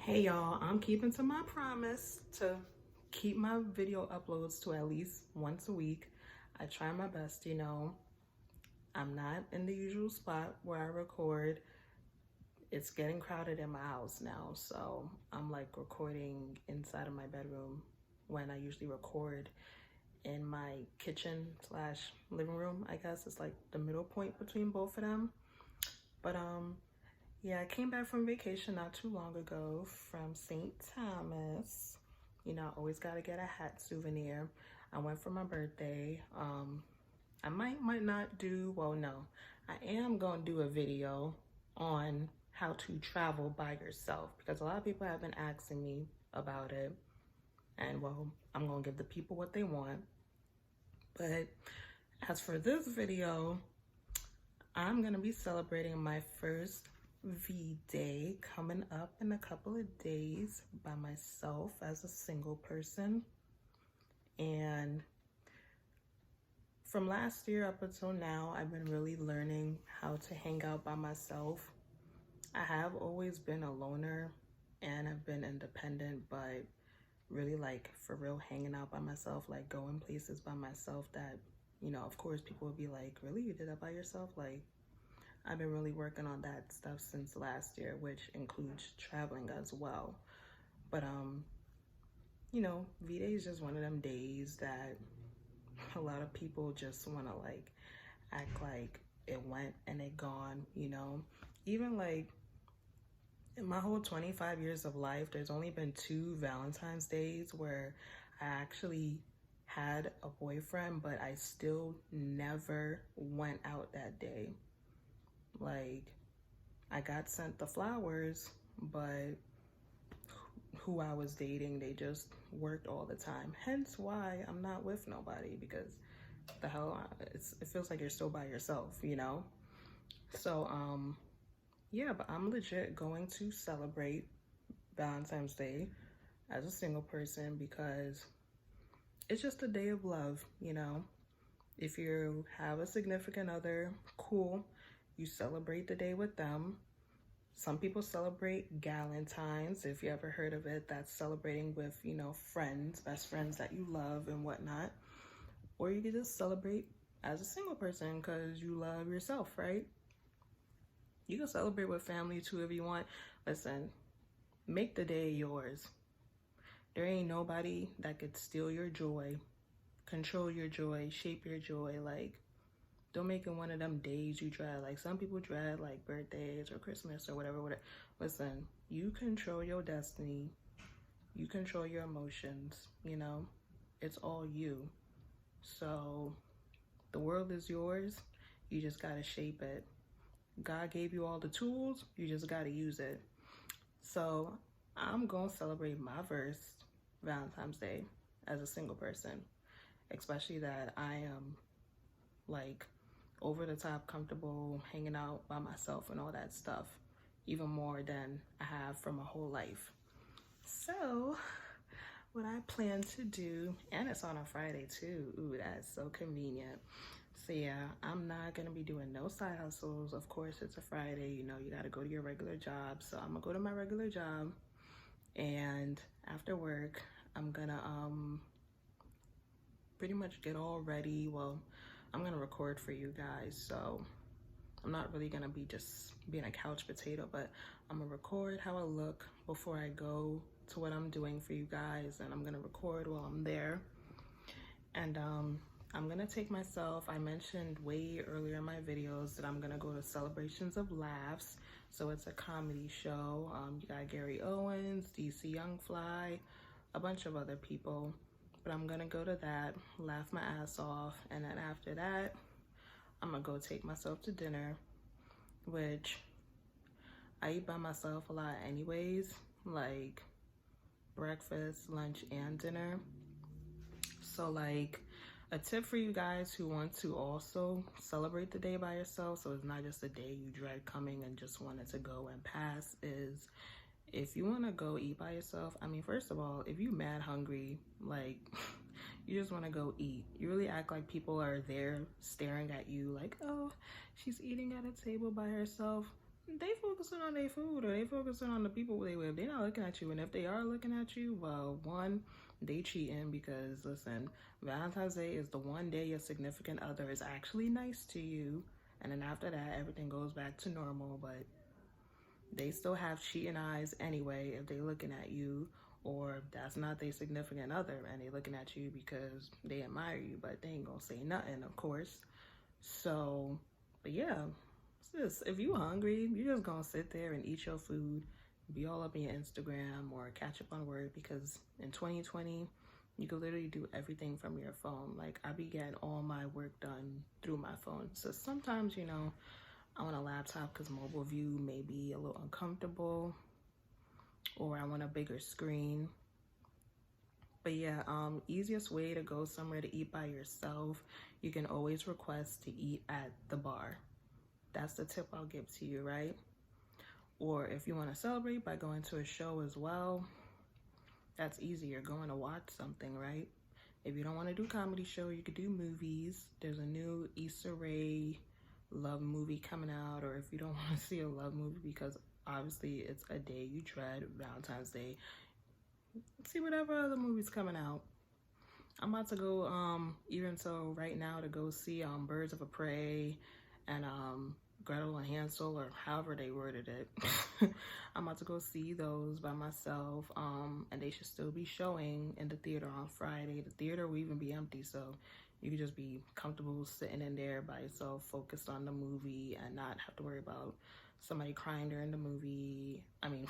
Hey y'all, I'm keeping to my promise to keep my video uploads to at least once a week. I try my best, I'm not in the usual spot where I record. It's getting crowded in my house now, so I'm like recording inside of my bedroom when I usually record in my kitchen slash living room. I guess it's like the middle point between both of them. But yeah, I came back from vacation not too long ago from St. Thomas. I always got to get a hat souvenir. I went for my birthday. I might not do, well, no. I am going to do a video on how to travel by yourself because a lot of people have been asking me about it. And, well, I'm going to give the people what they want. But as for this video, I'm going to be celebrating my first V-Day coming up in a couple of days by myself as a single person. And from last year up until now, I've been really learning how to hang out by myself. I have always been a loner and I've been independent, but really like for real hanging out by myself, like going places by myself that, of course people would be like, really, you did that by yourself? Like, I've been really working on that stuff since last year, which includes traveling as well. But, V-Day is just one of them days that a lot of people just want to like act like it went and it gone, Even like in my whole 25 years of life, there's only been 2 Valentine's days where I actually had a boyfriend, but I still never went out that day. Like, I got sent the flowers, but who I was dating, they just worked all the time. Hence why I'm not with nobody, because the hell, it feels like you're still by yourself, So, yeah, but I'm legit going to celebrate Valentine's Day as a single person because it's just a day of love, If you have a significant other, cool. You celebrate the day with them. Some people celebrate Valentine's, if you ever heard of it. That's celebrating with, friends, best friends that you love and whatnot. Or you can just celebrate as a single person because you love yourself, right? You can celebrate with family too if you want. Listen, make the day yours. There ain't nobody that could steal your joy, control your joy, shape your joy. Like, don't make it one of them days you dread. Like, some people dread like birthdays or Christmas or whatever. Listen, you control your destiny. You control your emotions, It's all you. So the world is yours. You just got to shape it. God gave you all the tools. You just got to use it. So I'm going to celebrate my first Valentine's Day as a single person, especially that I am like over the top comfortable hanging out by myself and all that stuff, even more than I have for my whole life. So what I plan to do, and it's on a Friday too. Ooh, that's so convenient. So yeah, I'm not gonna be doing no side hustles. Of course, it's a Friday, you gotta go to your regular job. So I'm gonna go to my regular job, and after work, I'm gonna pretty much get all ready. Well, I'm gonna record for you guys, so I'm not really gonna be just being a couch potato, but I'm gonna record how I look before I go to what I'm doing for you guys, and I'm gonna record while I'm there. And I'm gonna take myself, I mentioned way earlier in my videos that I'm gonna go to Celebrations of Laughs. So it's a comedy show. You got Gary Owens, DC Young Fly, a bunch of other people. But I'm gonna go to that, laugh my ass off, and then after that, I'm gonna go take myself to dinner, which I eat by myself a lot anyways, like breakfast, lunch, and dinner. So like a tip for you guys who want to also celebrate the day by yourself, so it's not just a day you dread coming and just wanted to go and pass, is if you want to go eat by yourself, I mean, first of all, if you mad hungry, like you just want to go eat, you really act like people are there staring at you like, oh, she's eating at a table by herself. They focusing on their food, or they focusing on the people they with. They're not looking at you, and if they are looking at you, well, one, they cheating, because listen, Valentine's Day is the one day your significant other is actually nice to you, and then after that, everything goes back to normal. But they still have cheating eyes anyway if they looking at you, or that's not their significant other and they looking at you because they admire you, but they ain't gonna say nothing, of course. So, but yeah, sis, if you hungry, you just gonna sit there and eat your food, be all up in your Instagram or catch up on work, because in 2020, you can literally do everything from your phone. Like, I be getting all my work done through my phone. So sometimes, I want a laptop because mobile view may be a little uncomfortable, or I want a bigger screen. But yeah, easiest way to go somewhere to eat by yourself, you can always request to eat at the bar. That's the tip I'll give to you, right? Or if you want to celebrate by going to a show as well, that's easier, going to watch something, right? If you don't want to do comedy show, you could do movies. There's a new Issa Rae love movie coming out, or if you don't want to see a love movie because obviously it's a day you dread, Valentine's Day, see whatever other movie's coming out. I'm about to go even so right now to go see Birds of a Prey and Gretel and Hansel, or however they worded it. I'm about to go see those by myself, and they should still be showing in the theater on Friday. The theater will even be empty, so you can just be comfortable sitting in there by yourself, focused on the movie, and not have to worry about somebody crying during the movie. I mean,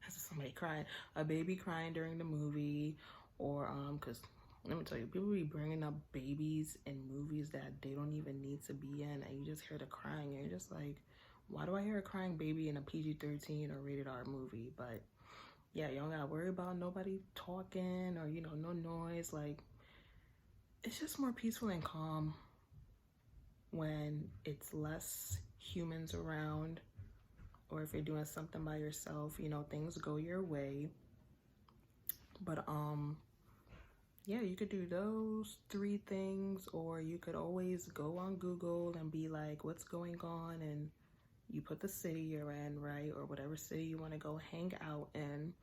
somebody crying, a baby crying during the movie, or because let me tell you, people be bringing up babies in movies that they don't even need to be in, and you just hear the crying, and you're just like, why do I hear a crying baby in a PG-13 or rated R movie? But yeah, you don't gotta worry about nobody talking or, no noise. Like, it's just more peaceful and calm when it's less humans around, or if you're doing something by yourself, things go your way. But yeah, you could do those 3 things, or you could always go on Google and be like, what's going on, and you put the city you're in, right, or whatever city you want to go hang out in,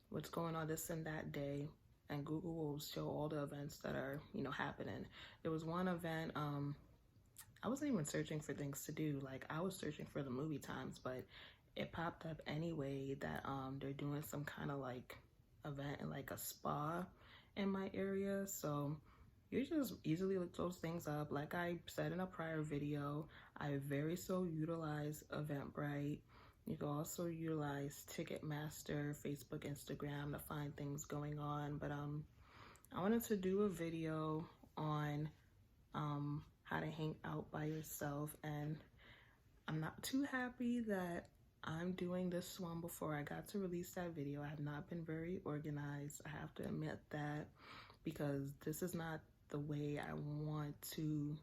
what's going on this and that day, and Google will show all the events that are, happening. There was one event, I wasn't even searching for things to do, like I was searching for the movie times, but it popped up anyway that they're doing some kind of like event in like a spa in my area. So you just easily look those things up. Like I said in a prior video, I very so utilize Eventbrite. You can also utilize Ticketmaster, Facebook, Instagram to find things going on. But I wanted to do a video on how to hang out by yourself, and I'm not too happy that I'm doing this one before I got to release that video. I have not been very organized, I have to admit that, because this is not the way I want to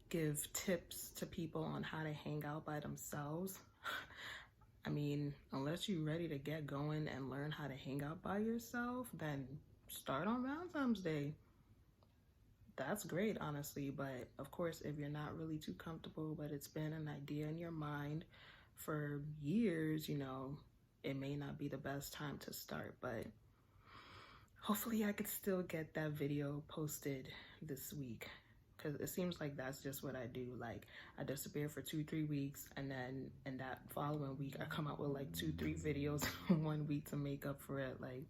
give tips to people on how to hang out by themselves. I mean, unless you're ready to get going and learn how to hang out by yourself, then start on Valentine's Day. That's great, honestly. But of course, if you're not really too comfortable, but it's been an idea in your mind for years, it may not be the best time to start. But hopefully I could still get that video posted this week, because it seems like that's just what I do. Like, I disappear for 2-3 weeks, and then in that following week I come out with like 2-3 videos in 1 week to make up for it. Like,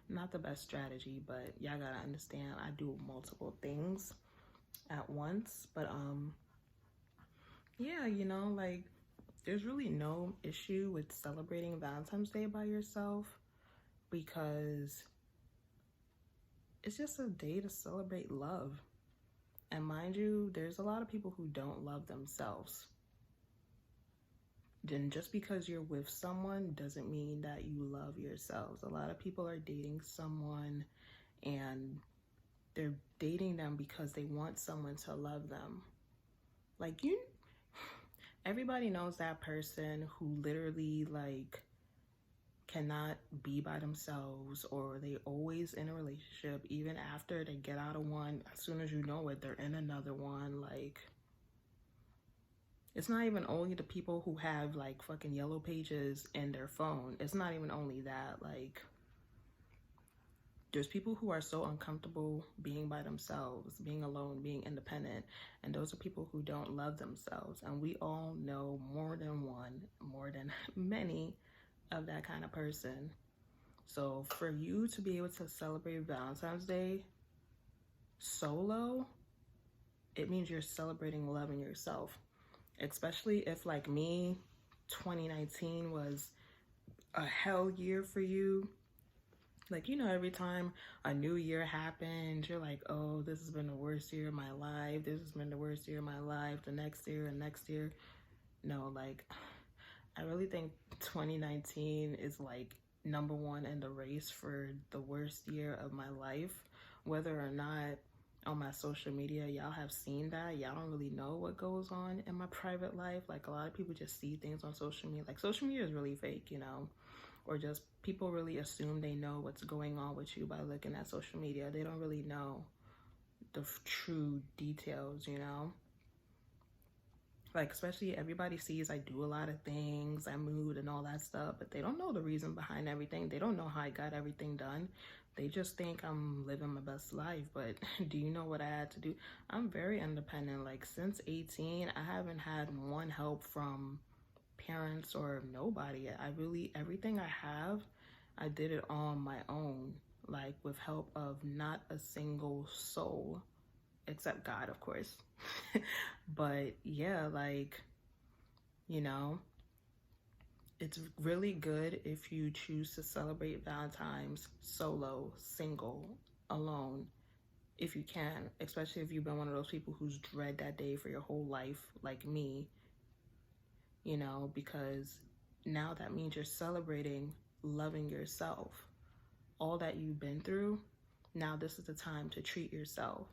not the best strategy, but y'all gotta understand I do multiple things at once. But yeah, like, there's really no issue with celebrating Valentine's Day by yourself, because it's just a day to celebrate love. And mind you, there's a lot of people who don't love themselves. Then just because you're with someone doesn't mean that you love yourselves. A lot of people are dating someone and they're dating them because they want someone to love them. Like, everybody knows that person who literally like cannot be by themselves, or they always in a relationship. Even after they get out of one, as soon as you know it, they're in another one. Like, It's not even only the people who have like fucking yellow pages in their phone. It's not even only that. Like, there's people who are so uncomfortable being by themselves, being alone, being independent, and those are people who don't love themselves. And we all know more than one, more than many of that kind of person. So for you to be able to celebrate Valentine's Day solo, it means you're celebrating loving yourself. Especially if, like me, 2019 was a hell year for you. Like, you know, every time a new year happens, you're like, oh, this has been the worst year of my life. This has been the worst year of my life. The next year and next year. No, like, I really think 2019 is like number one in the race for the worst year of my life. Whether or not on my social media y'all have seen that, y'all don't really know what goes on in my private life. Like, a lot of people just see things on social media. Like, social media is really fake, you know, or just people really assume they know what's going on with you by looking at social media. They don't really know the true details, you know. Like, especially everybody sees I do a lot of things, I moved and all that stuff, but they don't know the reason behind everything. They don't know how I got everything done. They just think I'm living my best life. But do you know what I had to do? I'm very independent. Like, since 18, I haven't had one help from parents or nobody. Everything I have, I did it on my own, like with help of not a single soul, except God, of course. But yeah, like, you know, it's really good if you choose to celebrate Valentine's solo, single, alone, if you can, especially if you've been one of those people who's dread that day for your whole life, like me, you know, because now that means you're celebrating loving yourself. All that you've been through, now this is the time to treat yourself.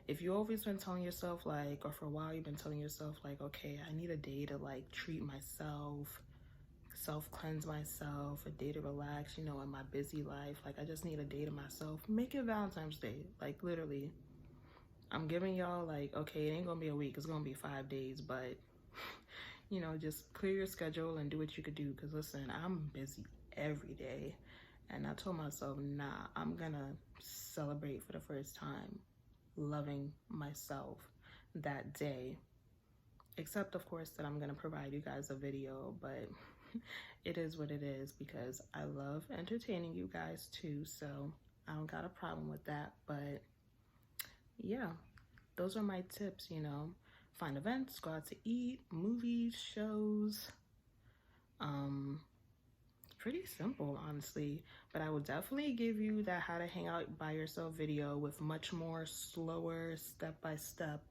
If you've always been telling yourself, like, or for a while you've been telling yourself, like, okay, I need a day to like treat myself, self-cleanse myself, a day to relax, you know, in my busy life, like I just need a day to myself, make it Valentine's Day. Like, literally, I'm giving y'all, like, okay, it ain't gonna be a week, it's gonna be 5 days, but you know, just clear your schedule and do what you could do. Because listen, I'm busy every day, and I told myself, nah, I'm gonna celebrate for the first time loving myself that day. Except, of course, that I'm gonna provide you guys a video, but it is what it is, because I love entertaining you guys too, so I don't got a problem with that. But yeah, those are my tips, you know. Find events, go out to eat, movies, shows. Pretty simple, honestly, but I will definitely give you that how to hang out by yourself video with much more slower step-by-step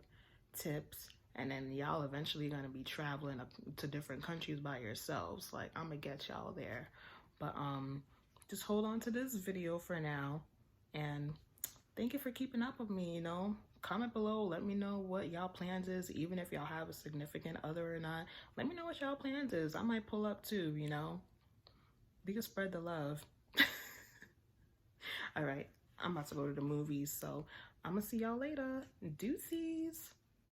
tips. And then y'all eventually gonna be traveling up to different countries by yourselves. Like, I'm gonna get y'all there. But just hold on to this video for now, and thank you for keeping up with me, you know. Comment below, let me know what y'all plans is, even if y'all have a significant other or not. Let me know what y'all plans is. I might pull up too, you know. We can spread the love. All right, I'm about to go to the movies, so I'm gonna see y'all later. Deuces.